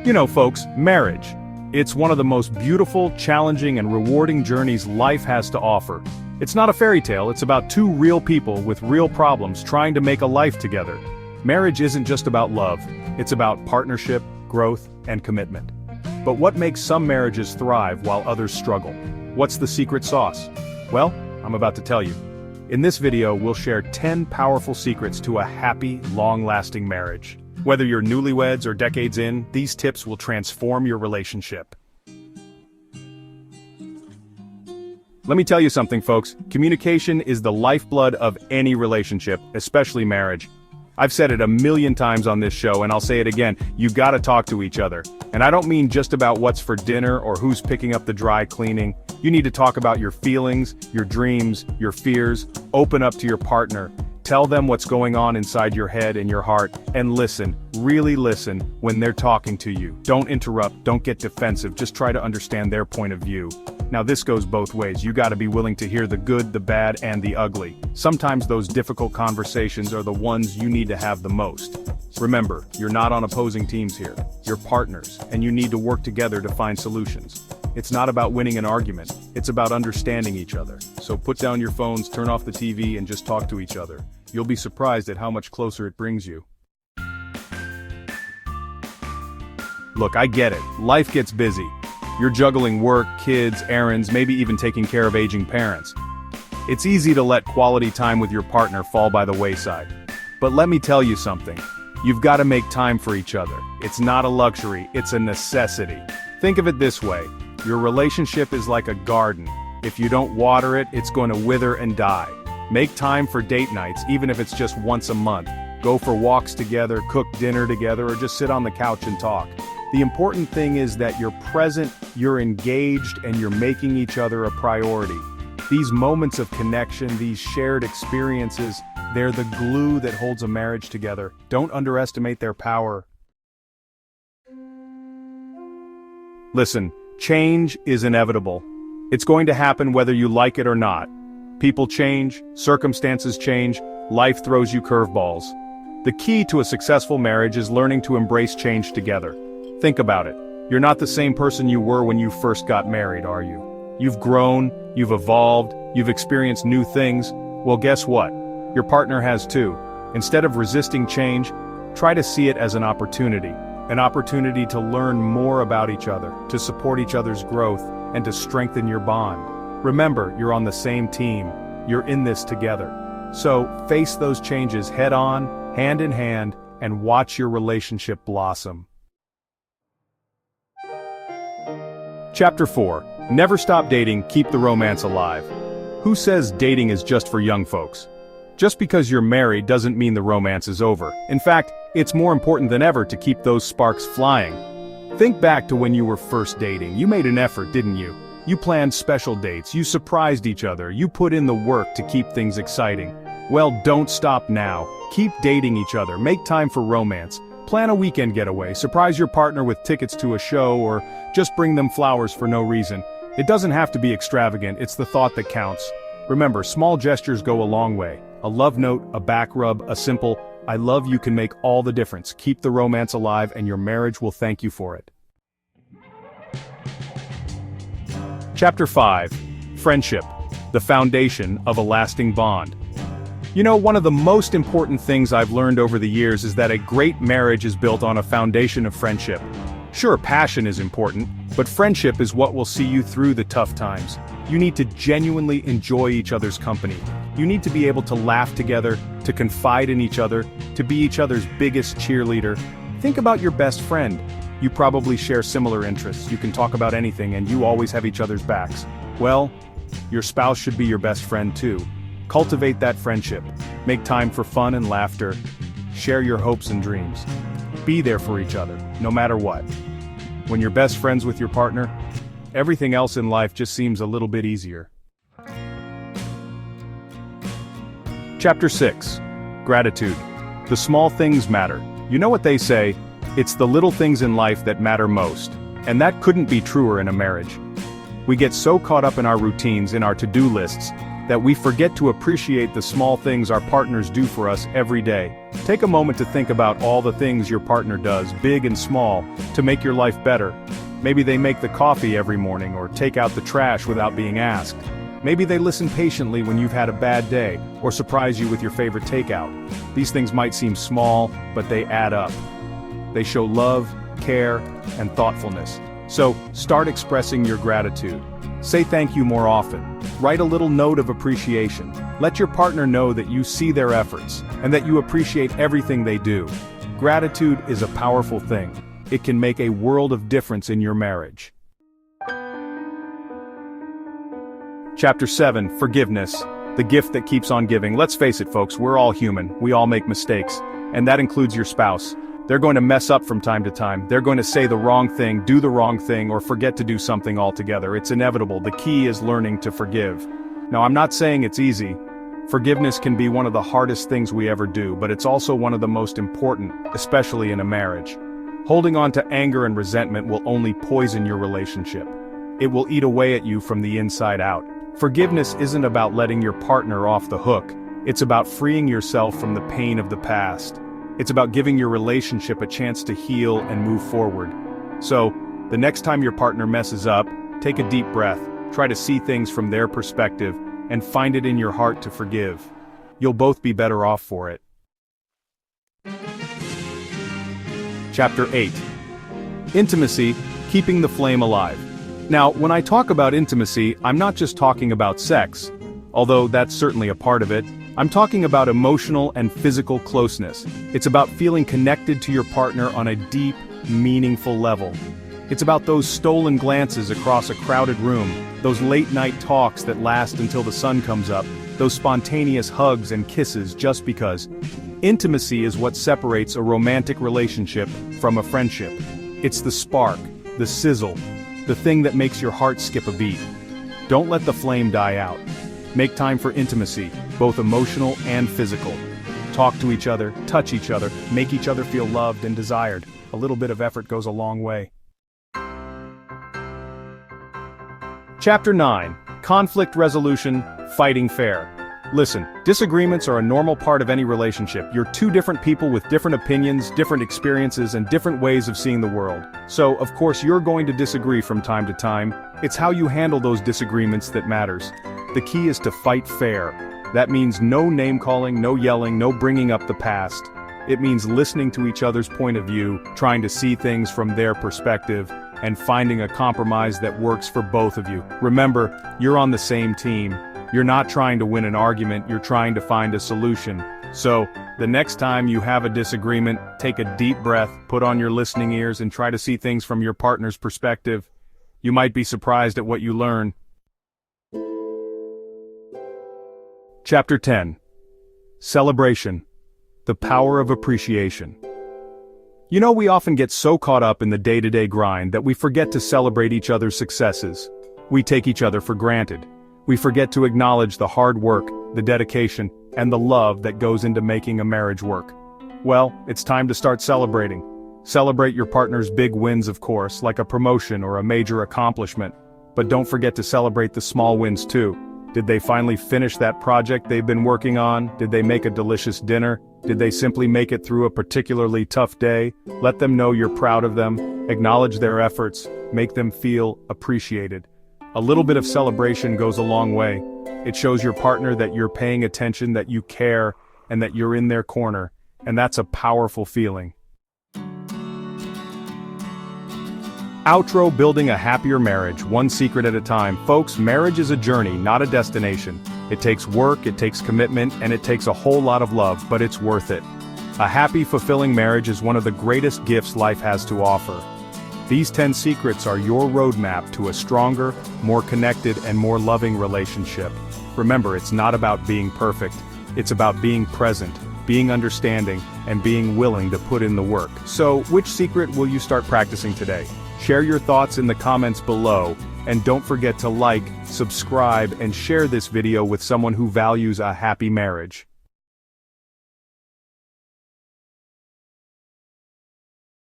You know, folks, marriage. It's one of the most beautiful, challenging, and rewarding journeys life has to offer. It's not a fairy tale, it's about two real people with real problems trying to make a life together. Marriage isn't just about love, it's about partnership, growth, and commitment. But what makes some marriages thrive while others struggle? What's the secret sauce? Well, I'm about to tell you. In this video, we'll share 10 powerful secrets to a happy, long-lasting marriage. Whether you're newlyweds or decades in, these tips will transform your relationship. Let me tell you something, folks. Communication is the lifeblood of any relationship, especially marriage. I've said it a million times on this show, and I'll say it again, you gotta talk to each other. And I don't mean just about what's for dinner or who's picking up the dry cleaning. You need to talk about your feelings, your dreams, your fears. Open up to your partner. Tell them what's going on inside your head and your heart, and listen, really listen, when they're talking to you. Don't interrupt, don't get defensive, just try to understand their point of view. Now this goes both ways, you gotta be willing to hear the good, the bad, and the ugly. Sometimes those difficult conversations are the ones you need to have the most. Remember, you're not on opposing teams here, you're partners, and you need to work together to find solutions. It's not about winning an argument, it's about understanding each other. So put down your phones, turn off the TV, and just talk to each other. You'll be surprised at how much closer it brings you. Look, I get it. Life gets busy. You're juggling work, kids, errands, maybe even taking care of aging parents. It's easy to let quality time with your partner fall by the wayside. But let me tell you something. You've got to make time for each other. It's not a luxury, it's a necessity. Think of it this way. Your relationship is like a garden. If you don't water it, it's going to wither and die. Make time for date nights, even if it's just once a month. Go for walks together, cook dinner together, or just sit on the couch and talk. The important thing is that you're present, you're engaged, and you're making each other a priority. These moments of connection, these shared experiences, they're the glue that holds a marriage together. Don't underestimate their power. Listen, change is inevitable. It's going to happen whether you like it or not. People change, circumstances change, life throws you curveballs. The key to a successful marriage is learning to embrace change together. Think about it. You're not the same person you were when you first got married, are you? You've grown, you've evolved, you've experienced new things. Well, guess what? Your partner has too. Instead of resisting change, try to see it as an opportunity to learn more about each other, to support each other's growth, and to strengthen your bond. Remember, you're on the same team. You're in this together. So, face those changes head on, hand in hand, and watch your relationship blossom. Chapter 4. Never stop dating, keep the romance alive. Who says dating is just for young folks? Just because you're married doesn't mean the romance is over. In fact, it's more important than ever to keep those sparks flying. Think back to when you were first dating. You made an effort, didn't you? You planned special dates, you surprised each other, you put in the work to keep things exciting. Well, don't stop now. Keep dating each other, make time for romance. Plan a weekend getaway, surprise your partner with tickets to a show, or just bring them flowers for no reason. It doesn't have to be extravagant, it's the thought that counts. Remember, small gestures go a long way. A love note, a back rub, a simple, "I love you" can make all the difference. Keep the romance alive and your marriage will thank you for it. Chapter 5. Friendship, the foundation of a lasting bond. You know, one of the most important things I've learned over the years is that a great marriage is built on a foundation of friendship. Sure, passion is important, but friendship is what will see you through the tough times. You need to genuinely enjoy each other's company. You need to be able to laugh together, to confide in each other, to be each other's biggest cheerleader. Think about your best friend. You probably share similar interests, you can talk about anything, and you always have each other's backs. Well, your spouse should be your best friend too. Cultivate that friendship. Make time for fun and laughter. Share your hopes and dreams. Be there for each other, no matter what. When you're best friends with your partner, everything else in life just seems a little bit easier. Chapter 6. Gratitude. The small things matter. You know what they say, it's the little things in life that matter most. And that couldn't be truer in a marriage. We get so caught up in our routines, in our to-do lists, that we forget to appreciate the small things our partners do for us every day. Take a moment to think about all the things your partner does, big and small, to make your life better. Maybe they make the coffee every morning or take out the trash without being asked. Maybe they listen patiently when you've had a bad day, or surprise you with your favorite takeout. These things might seem small, but they add up. They show love, care, and thoughtfulness. So, start expressing your gratitude. Say thank you more often. Write a little note of appreciation. Let your partner know that you see their efforts, and that you appreciate everything they do. Gratitude is a powerful thing. It can make a world of difference in your marriage. Chapter 7, Forgiveness, the gift that keeps on giving. Let's face it, folks, we're all human. We all make mistakes. And that includes your spouse. They're going to mess up from time to time. They're going to say the wrong thing, do the wrong thing, or forget to do something altogether. It's inevitable. The key is learning to forgive. Now, I'm not saying it's easy. Forgiveness can be one of the hardest things we ever do, but it's also one of the most important, especially in a marriage. Holding on to anger and resentment will only poison your relationship. It will eat away at you from the inside out. Forgiveness isn't about letting your partner off the hook. It's about freeing yourself from the pain of the past. It's about giving your relationship a chance to heal and move forward. So, the next time your partner messes up, take a deep breath, try to see things from their perspective, and find it in your heart to forgive. You'll both be better off for it. Chapter 8. Intimacy, keeping the flame alive. Now, when I talk about intimacy, I'm not just talking about sex, although that's certainly a part of it. I'm talking about emotional and physical closeness. It's about feeling connected to your partner on a deep, meaningful level. It's about those stolen glances across a crowded room, those late-night talks that last until the sun comes up, those spontaneous hugs and kisses just because. Intimacy is what separates a romantic relationship from a friendship. It's the spark, the sizzle, the thing that makes your heart skip a beat. Don't let the flame die out. Make time for intimacy, both emotional and physical. Talk to each other, touch each other, make each other feel loved and desired. A little bit of effort goes a long way. Chapter 9. Conflict Resolution, Fighting Fair. Listen, disagreements are a normal part of any relationship. You're two different people with different opinions, different experiences, and different ways of seeing the world. So, of course, you're going to disagree from time to time. It's how you handle those disagreements that matters. The key is to fight fair. That means no name-calling, no yelling, no bringing up the past. It means listening to each other's point of view, trying to see things from their perspective, and finding a compromise that works for both of you. Remember, you're on the same team. You're not trying to win an argument, you're trying to find a solution. So, the next time you have a disagreement, take a deep breath, put on your listening ears, and try to see things from your partner's perspective. You might be surprised at what you learn. Chapter 10. Celebration. The Power of Appreciation. You know, we often get so caught up in the day-to-day grind that we forget to celebrate each other's successes. We take each other for granted. We forget to acknowledge the hard work, the dedication, and the love that goes into making a marriage work. Well, it's time to start celebrating. Celebrate your partner's big wins, of course, like a promotion or a major accomplishment. But don't forget to celebrate the small wins too. Did they finally finish that project they've been working on? Did they make a delicious dinner? Did they simply make it through a particularly tough day? Let them know you're proud of them. Acknowledge their efforts. Make them feel appreciated. A little bit of celebration goes a long way. It shows your partner that you're paying attention, that you care, and that you're in their corner. And that's a powerful feeling. Outro: Building a Happier Marriage, one secret at a time. Folks, marriage is a journey, not a destination. It takes work, it takes commitment, and it takes a whole lot of love, but it's worth it. A happy, fulfilling marriage is one of the greatest gifts life has to offer. These 10 secrets are your roadmap to a stronger, more connected, and more loving relationship. Remember, it's not about being perfect. It's about being present, being understanding, and being willing to put in the work. So, which secret will you start practicing today? Share your thoughts in the comments below, and don't forget to like, subscribe, and share this video with someone who values a happy marriage.